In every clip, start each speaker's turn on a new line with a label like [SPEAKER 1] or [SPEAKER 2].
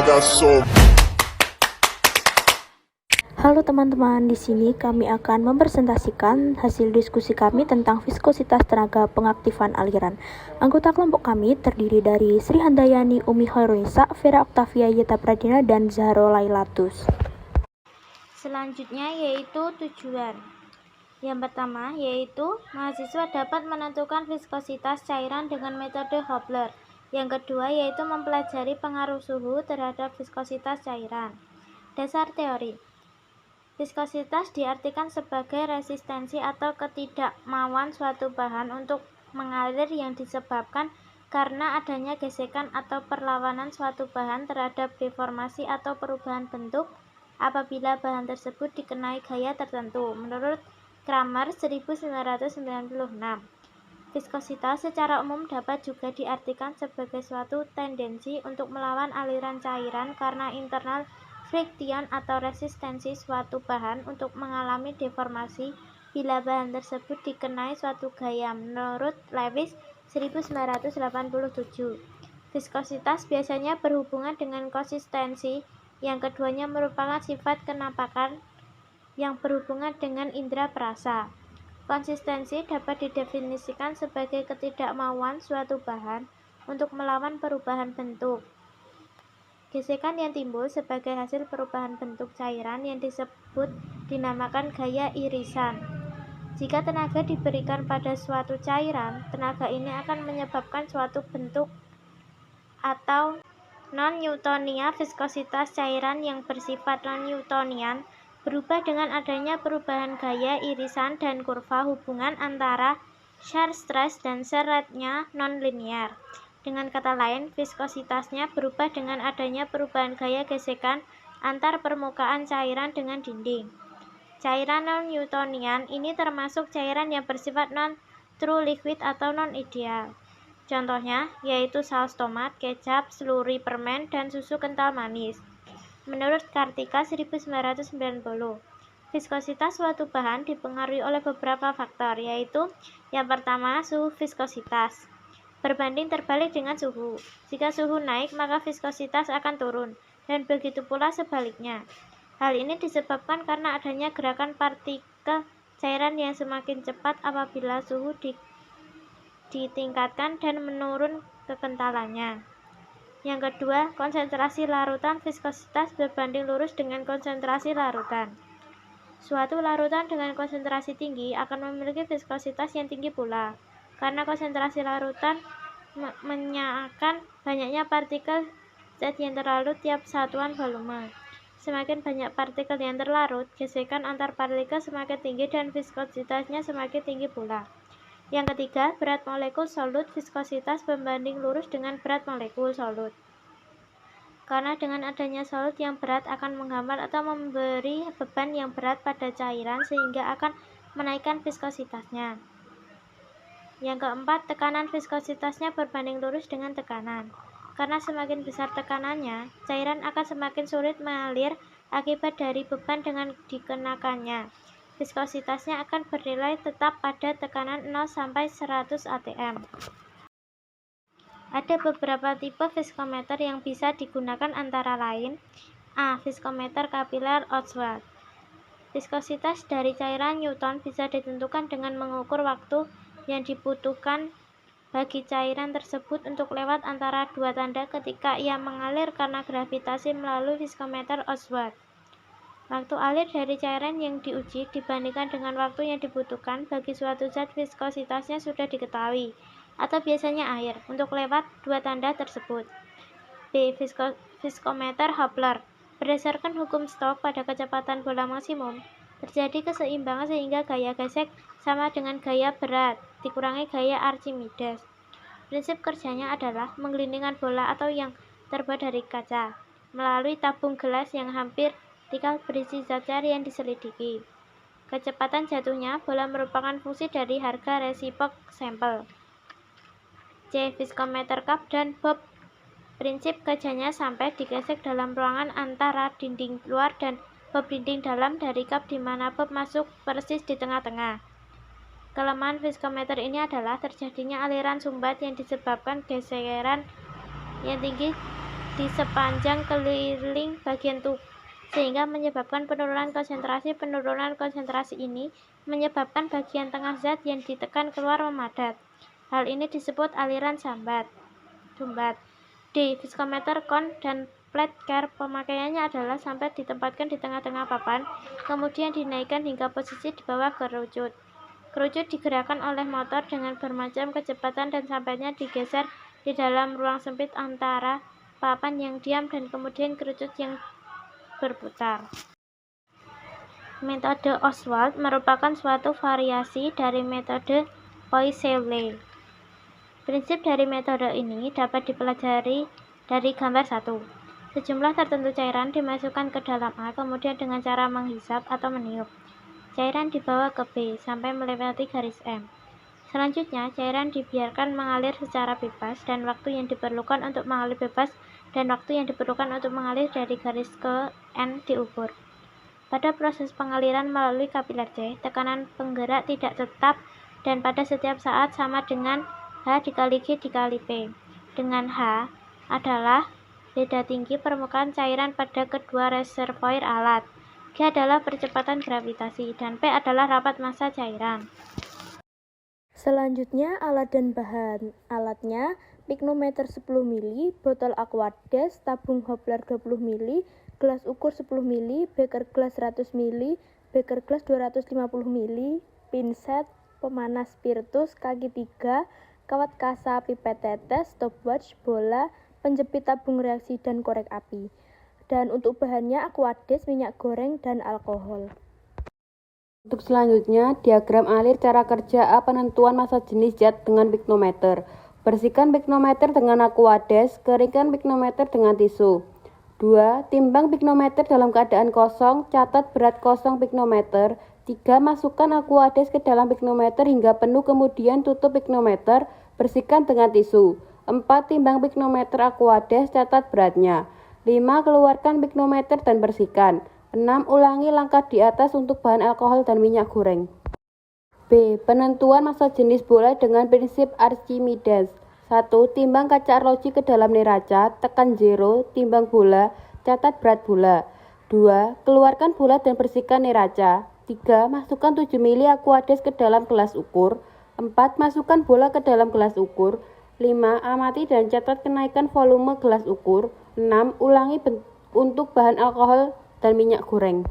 [SPEAKER 1] got soul.
[SPEAKER 2] Halo teman-teman, di sini kami akan mempresentasikan hasil diskusi kami tentang viskositas tenaga pengaktifan aliran. Anggota kelompok kami terdiri dari Sri Handayani, Umi Khairunnisa, Vera Octavia Yeta Pradina, dan Zahro Lailatus.
[SPEAKER 3] Selanjutnya yaitu tujuan. Yang pertama yaitu mahasiswa dapat menentukan viskositas cairan dengan metode Hopler. Yang kedua yaitu mempelajari pengaruh suhu terhadap viskositas cairan. Dasar teori. Viskositas diartikan sebagai resistensi atau ketidakmauan suatu bahan untuk mengalir yang disebabkan karena adanya gesekan atau perlawanan suatu bahan terhadap deformasi atau perubahan bentuk apabila bahan tersebut dikenai gaya tertentu. Menurut Kramer 1996, viskositas secara umum dapat juga diartikan sebagai suatu tendensi untuk melawan aliran cairan karena internal friction atau resistensi suatu bahan untuk mengalami deformasi bila bahan tersebut dikenai suatu gaya. Menurut Lewis 1987, viskositas biasanya berhubungan dengan konsistensi. Yang keduanya merupakan sifat kenampakan yang berhubungan dengan indera perasa. Konsistensi dapat didefinisikan sebagai ketidakmauan suatu bahan untuk melawan perubahan bentuk. Gesekan yang timbul sebagai hasil perubahan bentuk cairan yang dinamakan gaya irisan. Jika tenaga diberikan pada suatu cairan, tenaga ini akan menyebabkan suatu bentuk atau non-Newtonia. Viskositas cairan yang bersifat non-Newtonian berubah dengan adanya perubahan gaya irisan dan kurva hubungan antara shear stress dan shear rate-nya non-linear. Dengan kata lain, viskositasnya berubah dengan adanya perubahan gaya gesekan antar permukaan cairan dengan dinding. Cairan non-Newtonian ini termasuk cairan yang bersifat non-true liquid atau non-ideal. Contohnya yaitu saus tomat, kecap, seluri permen, dan susu kental manis. Menurut Kartika 1990, viskositas suatu bahan dipengaruhi oleh beberapa faktor, yaitu yang pertama suhu viskositas. Berbanding terbalik dengan suhu. Jika suhu naik, maka viskositas akan turun, dan begitu pula sebaliknya. Hal ini disebabkan karena adanya gerakan partikel cairan yang semakin cepat apabila suhu ditingkatkan dan menurun kekentalannya. Yang kedua, konsentrasi larutan viskositas berbanding lurus dengan konsentrasi larutan. Suatu larutan dengan konsentrasi tinggi akan memiliki viskositas yang tinggi pula, karena konsentrasi larutan menyakan banyaknya partikel zat yang terlarut tiap satuan volume. Semakin banyak partikel yang terlarut, gesekan antar partikel semakin tinggi dan viskositasnya semakin tinggi pula. Yang ketiga, berat molekul solut viskositas berbanding lurus dengan berat molekul solut. Karena dengan adanya solut yang berat akan menghambat atau memberi beban yang berat pada cairan sehingga akan menaikkan viskositasnya. Yang keempat, tekanan viskositasnya berbanding lurus dengan tekanan. Karena semakin besar tekanannya, cairan akan semakin sulit mengalir akibat dari beban dengan dikenakannya. Viskositasnya akan bernilai tetap pada tekanan 0 sampai 100 atm. Ada beberapa tipe viskometer yang bisa digunakan antara lain: A. Viskometer kapiler Ostwald. Viskositas dari cairan Newton bisa ditentukan dengan mengukur waktu yang dibutuhkan bagi cairan tersebut untuk lewat antara dua tanda ketika ia mengalir karena gravitasi melalui viskometer Ostwald. Waktu alir dari cairan yang diuji dibandingkan dengan waktu yang dibutuhkan bagi suatu zat viskositasnya sudah diketahui, atau biasanya air, untuk lewat dua tanda tersebut. B. Viskometer Hopler. Berdasarkan hukum Stokes pada kecepatan bola maksimum, terjadi keseimbangan sehingga gaya gesek sama dengan gaya berat dikurangi gaya Archimedes. Prinsip kerjanya adalah menggelindingkan bola atau yang terbuat dari kaca melalui tabung gelas yang hampir dikal berisi zat cair yang diselidiki. Kecepatan jatuhnya bola merupakan fungsi dari harga resipok sampel. C. Viskometer cup dan bob. Prinsip kerjanya sampai digesek dalam ruangan antara dinding luar dan bob dinding dalam dari cup di mana bob masuk persis di tengah-tengah. Kelemahan viskometer ini adalah terjadinya aliran sumbat yang disebabkan geseran yang tinggi di sepanjang keliling bagian tubuh, sehingga menyebabkan penurunan konsentrasi. Penurunan konsentrasi ini menyebabkan bagian tengah zat yang ditekan keluar memadat. Hal ini disebut aliran sumbat. Di viskometer kon dan plate care, pemakaiannya adalah sampai ditempatkan di tengah-tengah papan, kemudian dinaikkan hingga posisi di bawah kerucut. Kerucut digerakkan oleh motor dengan bermacam kecepatan dan sampainya digeser di dalam ruang sempit antara papan yang diam dan kemudian kerucut yang berputar. Metode Ostwald merupakan suatu variasi dari metode Poiseuille. Prinsip dari metode ini dapat dipelajari dari gambar 1. Sejumlah tertentu cairan dimasukkan ke dalam A, kemudian dengan cara menghisap atau meniup, cairan dibawa ke B sampai melewati garis M. Selanjutnya, cairan dibiarkan mengalir secara bebas dan waktu yang diperlukan untuk mengalir bebas dan waktu yang diperlukan untuk mengalir dari garis ke N diukur. Pada proses pengaliran melalui kapiler C, tekanan penggerak tidak tetap dan pada setiap saat sama dengan H dikali G dikali P, dengan H adalah beda tinggi permukaan cairan pada kedua reservoir alat, G adalah percepatan gravitasi, dan P adalah rapat massa cairan.
[SPEAKER 2] Selanjutnya, alat dan bahan alatnya: piknometer 10 ml, botol Aquades, tabung Hopler 20 ml, gelas ukur 10 ml, beker gelas 100 ml, beker gelas 250 ml, pinset, pemanas spiritus, kaki 3, kawat kasa, pipet tetes, stopwatch, bola, penjepit tabung reaksi, dan korek api. Dan untuk bahannya Aquades, minyak goreng, dan alkohol.
[SPEAKER 1] Untuk selanjutnya, diagram alir cara kerja A penentuan massa jenis zat dengan piknometer. Bersihkan piknometer dengan Aquades, keringkan piknometer dengan tisu. 2. Timbang piknometer dalam keadaan kosong, catat berat kosong piknometer. 3. Masukkan Aquades ke dalam piknometer hingga penuh, kemudian tutup piknometer, bersihkan dengan tisu. 4. Timbang piknometer Aquades, catat beratnya. 5. Keluarkan piknometer dan bersihkan. 6. Ulangi langkah di atas untuk bahan alkohol dan minyak goreng. B. Penentuan massa jenis bola dengan prinsip Archimedes. 1. Timbang kaca arloji ke dalam neraca, tekan 0, timbang bola, catat berat bola. 2. Keluarkan bola dan bersihkan neraca. 3. Masukkan 7 ml Aquades ke dalam gelas ukur. 4. Masukkan bola ke dalam gelas ukur. 5. Amati dan catat kenaikan volume gelas ukur. 6. Ulangi untuk bahan alkohol dan minyak goreng.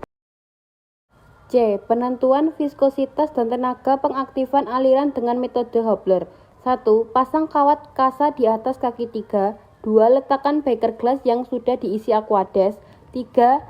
[SPEAKER 1] C. Penentuan viskositas dan tenaga pengaktifan aliran dengan metode Hopler. 1. Pasang kawat kasa di atas kaki 3. 2. Letakkan beker gelas yang sudah diisi Aquades. 3.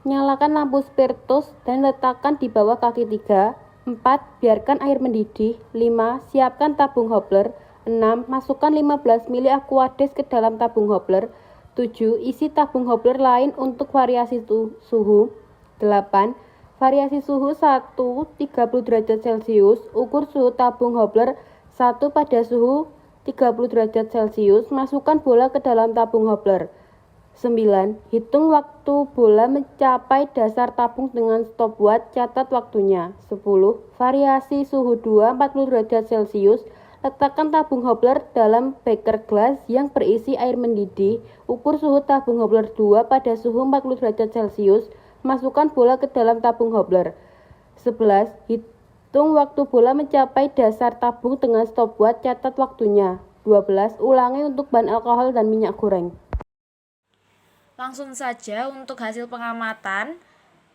[SPEAKER 1] Nyalakan lampu spiritus dan letakkan di bawah kaki 3. 4. Biarkan air mendidih. 5. Siapkan tabung Hopler. 6. Masukkan 15 ml Aquades ke dalam tabung Hopler. 7. Isi tabung Hopler lain untuk variasi suhu. 8. Variasi suhu 1 30 derajat Celcius. Ukur suhu tabung Hopler 1 pada suhu 30 derajat Celcius. Masukkan bola ke dalam tabung Hopler. 9. Hitung waktu bola mencapai dasar tabung dengan stopwatch, catat waktunya. 10. Variasi suhu 2 40 derajat Celcius. Letakkan tabung Hopler dalam beker gelas yang berisi air mendidih. Ukur suhu tabung Hopler 2 pada suhu 40 derajat Celcius. Masukkan bola ke dalam tabung Hopler. 11. Hitung waktu bola mencapai dasar tabung dengan stopwatch, catat waktunya. 12. Ulangi untuk bahan alkohol dan minyak goreng.
[SPEAKER 4] Langsung saja untuk hasil pengamatan.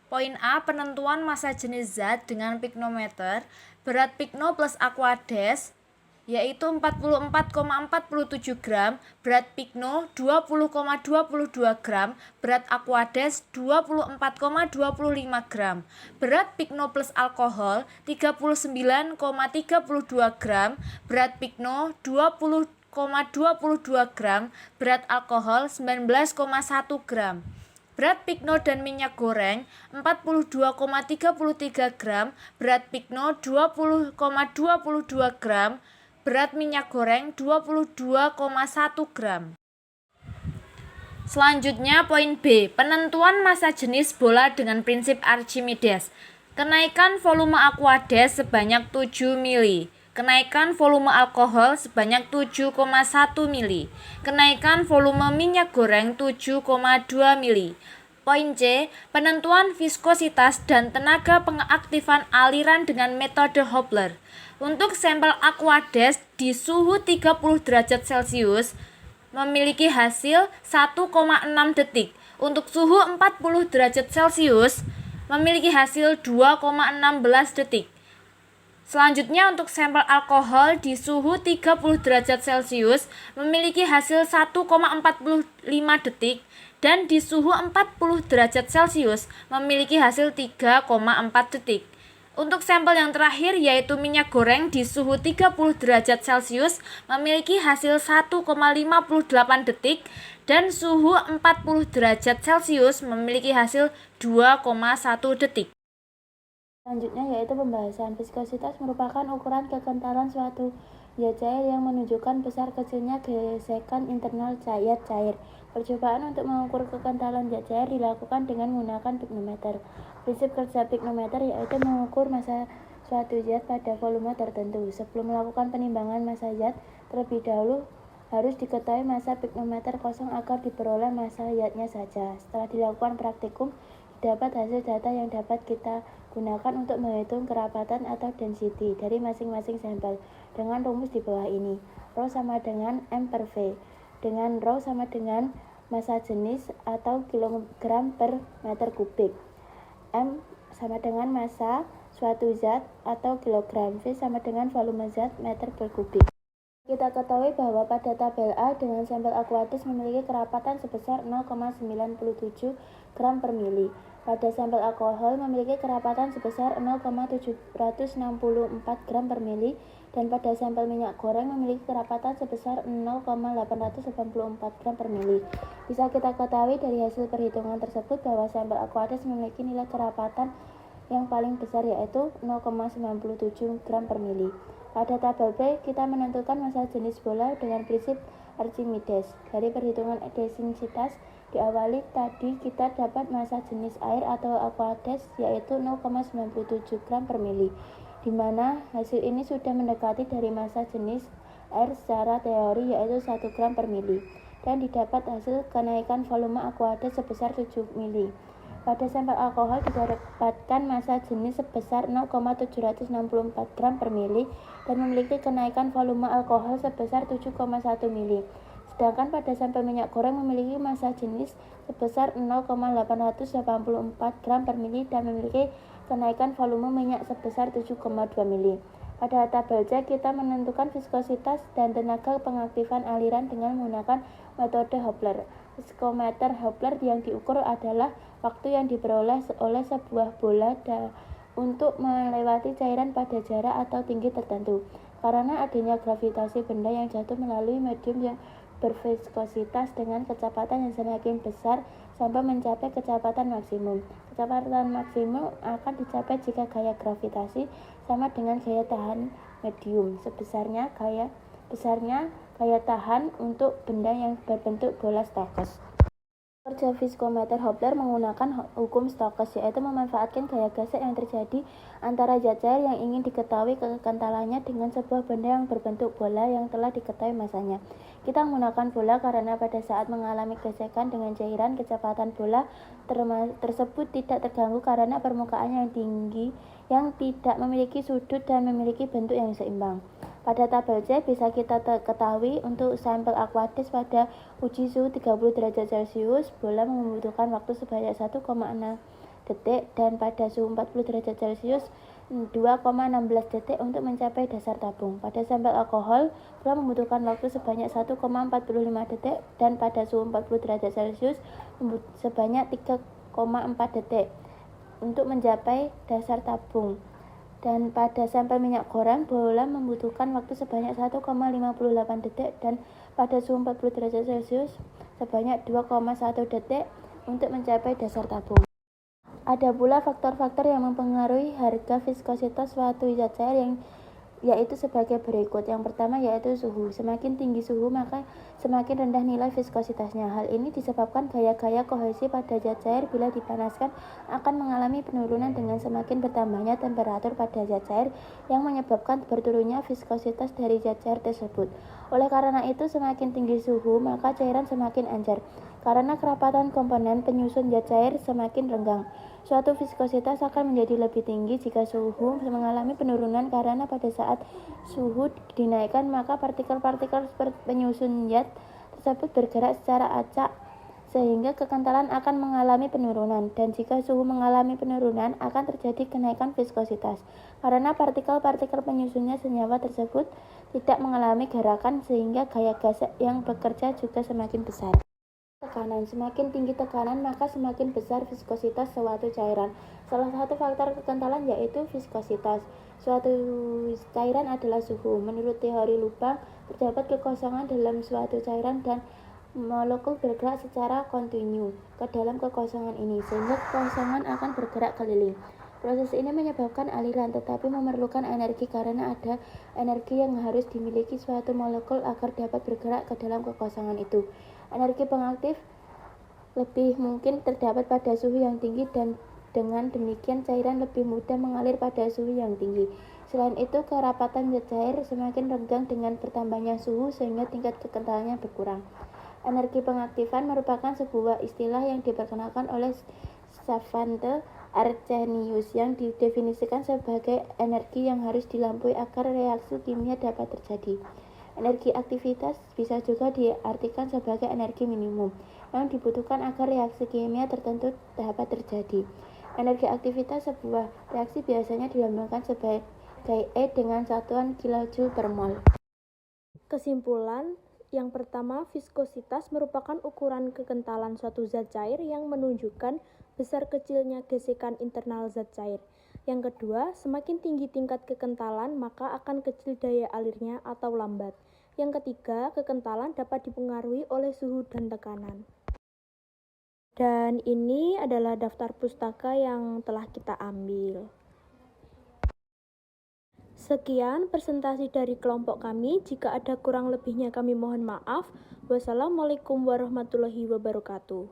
[SPEAKER 4] Poin A, penentuan massa jenis zat dengan piknometer. Berat pikno plus Aquades yaitu 44,47 gram, berat pikno 20,22 gram, berat Aquades 24,25 gram, berat pikno plus alkohol 39,32 gram, berat pikno 20,22 gram, berat alkohol 19,1 gram. Berat pikno dan minyak goreng 42,33 gram, berat pikno 20,22 gram, berat minyak goreng 22,1 gram. Selanjutnya poin B, penentuan massa jenis bola dengan prinsip Archimedes. Kenaikan volume Aquades sebanyak 7 ml. Kenaikan volume alkohol sebanyak 7,1 mili. Kenaikan volume minyak goreng 7,2 mili. Poin C. Penentuan viskositas dan tenaga pengaktifan aliran dengan metode Hopler. Untuk sampel Aquades di suhu 30 derajat Celcius memiliki hasil 1,6 detik. Untuk suhu 40 derajat Celcius memiliki hasil 2,16 detik. Selanjutnya untuk sampel alkohol di suhu 30 derajat Celcius memiliki hasil 1,45 detik dan di suhu 40 derajat Celcius memiliki hasil 3,4 detik. Untuk sampel yang terakhir yaitu minyak goreng di suhu 30 derajat Celcius memiliki hasil 1,58 detik dan suhu 40 derajat Celcius memiliki hasil 2,1 detik.
[SPEAKER 1] Selanjutnya yaitu pembahasan. Viskositas merupakan ukuran kekentalan suatu zat cair yang menunjukkan besar kecilnya gesekan internal zat cair. Percobaan untuk mengukur kekentalan zat cair dilakukan dengan menggunakan piknometer. Prinsip kerja piknometer yaitu mengukur massa suatu zat pada volume tertentu. Sebelum melakukan penimbangan massa zat, terlebih dahulu harus diketahui massa piknometer kosong agar diperoleh massa zatnya saja. Setelah dilakukan praktikum, didapat hasil data yang dapat kita gunakan untuk menghitung kerapatan atau density dari masing-masing sampel dengan rumus di bawah ini. Rho sama dengan M per V, dengan Rho sama dengan massa jenis atau kilogram per meter kubik, M sama dengan massa suatu zat atau kilogram, V sama dengan volume zat meter per kubik. Kita ketahui bahwa pada tabel A dengan sampel Aquades memiliki kerapatan sebesar 0,97 gram per mili. Pada sampel alkohol memiliki kerapatan sebesar 0,764 gram per mili dan pada sampel minyak goreng memiliki kerapatan sebesar 0,884 gram per mili. Bisa kita ketahui dari hasil perhitungan tersebut bahwa sampel Aquades memiliki nilai kerapatan yang paling besar yaitu 0,97 gram per mili. Pada tabel B, kita menentukan massa jenis bola dengan prinsip Archimedes. Dari perhitungan densitas diawali tadi kita dapat massa jenis air atau Aquades yaitu 0,97 gram per mili, di mana hasil ini sudah mendekati dari massa jenis air secara teori yaitu 1 gram per mili, dan didapat hasil kenaikan volume Aquades sebesar 7 mili. Pada sampel alkohol didapatkan massa jenis sebesar 0,764 gram per mili dan memiliki kenaikan volume alkohol sebesar 7,1 mili. Sedangkan pada sampel minyak goreng memiliki massa jenis sebesar 0,884 gram per mili dan memiliki kenaikan volume minyak sebesar 7,2 mili. Pada tabel C kita menentukan viskositas dan tenaga pengaktifan aliran dengan menggunakan metode Hopler. Viskometer Hopler yang diukur adalah waktu yang diperoleh oleh sebuah bola untuk melewati cairan pada jarak atau tinggi tertentu. Karena adanya gravitasi benda yang jatuh melalui medium yang berviskositas dengan kecepatan yang semakin besar sampai mencapai kecepatan maksimum. Kecepatan maksimum akan dicapai jika gaya gravitasi sama dengan gaya tahan medium besarnya gaya tahan untuk benda yang berbentuk bola Stokes. Kerja viskometer Hopler menggunakan hukum Stokes, yaitu memanfaatkan gaya gesek yang terjadi antara zat cair yang ingin diketahui kekentalannya dengan sebuah benda yang berbentuk bola yang telah diketahui massanya. Kita menggunakan bola karena pada saat mengalami gesekan dengan cairan, kecepatan bola tersebut tidak terganggu karena permukaannya yang tinggi yang tidak memiliki sudut dan memiliki bentuk yang seimbang. Pada tabel C bisa kita ketahui untuk sampel Aquades pada uji suhu 30 derajat Celcius, bola membutuhkan waktu sebanyak 1,6 detik dan pada suhu 40 derajat Celcius 2,16 detik untuk mencapai dasar tabung. Pada sampel alkohol, bola membutuhkan waktu sebanyak 1,45 detik dan pada suhu 40 derajat Celcius sebanyak 3,4 detik untuk mencapai dasar tabung. Dan pada sampel minyak goreng, bola membutuhkan waktu sebanyak 1,58 detik dan pada suhu 40 derajat Celcius sebanyak 2,1 detik untuk mencapai dasar tabung. Ada pula faktor-faktor yang mempengaruhi harga viskositas suatu zat cair yang
[SPEAKER 5] yaitu sebagai berikut. Yang pertama yaitu suhu. Semakin tinggi suhu maka semakin rendah nilai viskositasnya. Hal ini disebabkan gaya-gaya kohesi pada zat cair bila dipanaskan akan mengalami penurunan dengan semakin bertambahnya temperatur pada zat cair yang menyebabkan berturunnya viskositas dari zat cair tersebut. Oleh karena itu, semakin tinggi suhu maka cairan semakin encer karena kerapatan komponen penyusun zat cair semakin renggang. Suatu viskositas akan menjadi lebih tinggi jika suhu mengalami penurunan karena pada saat suhu dinaikkan maka partikel-partikel penyusun zat tersebut bergerak secara acak sehingga kekentalan akan mengalami penurunan, dan jika suhu mengalami penurunan akan terjadi kenaikan viskositas karena partikel-partikel penyusunnya senyawa tersebut tidak mengalami gerakan sehingga gaya gas yang bekerja juga semakin besar. Tekanan. Semakin tinggi tekanan maka semakin besar viskositas suatu cairan. Salah satu faktor kekentalan yaitu viskositas suatu cairan adalah suhu. Menurut teori lubang, terdapat kekosongan dalam suatu cairan dan molekul bergerak secara kontinu ke dalam kekosongan ini, sehingga kekosongan akan bergerak keliling. Proses ini menyebabkan aliran, tetapi memerlukan energi karena ada energi yang harus dimiliki suatu molekul agar dapat bergerak ke dalam kekosongan itu. Energi pengaktif lebih mungkin terdapat pada suhu yang tinggi dan dengan demikian cairan lebih mudah mengalir pada suhu yang tinggi. Selain itu, kerapatan zat cair semakin renggang dengan bertambahnya suhu sehingga tingkat kekentalannya berkurang. Energi pengaktifan merupakan sebuah istilah yang diperkenalkan oleh Svante Arrhenius yang didefinisikan sebagai energi yang harus dilampaui agar reaksi kimia dapat terjadi. Energi aktivitas bisa juga diartikan sebagai energi minimum yang dibutuhkan agar reaksi kimia tertentu dapat terjadi. Energi aktivitas sebuah reaksi biasanya dilambangkan sebagai E dengan satuan kilojoule per mol.
[SPEAKER 2] Kesimpulan, yang pertama, viskositas merupakan ukuran kekentalan suatu zat cair yang menunjukkan besar kecilnya gesekan internal zat cair. Yang kedua, semakin tinggi tingkat kekentalan, maka akan kecil daya alirnya atau lambat. Yang ketiga, kekentalan dapat dipengaruhi oleh suhu dan tekanan. Dan ini adalah daftar pustaka yang telah kita ambil. Sekian presentasi dari kelompok kami. Jika ada kurang lebihnya kami mohon maaf. Wassalamualaikum warahmatullahi wabarakatuh.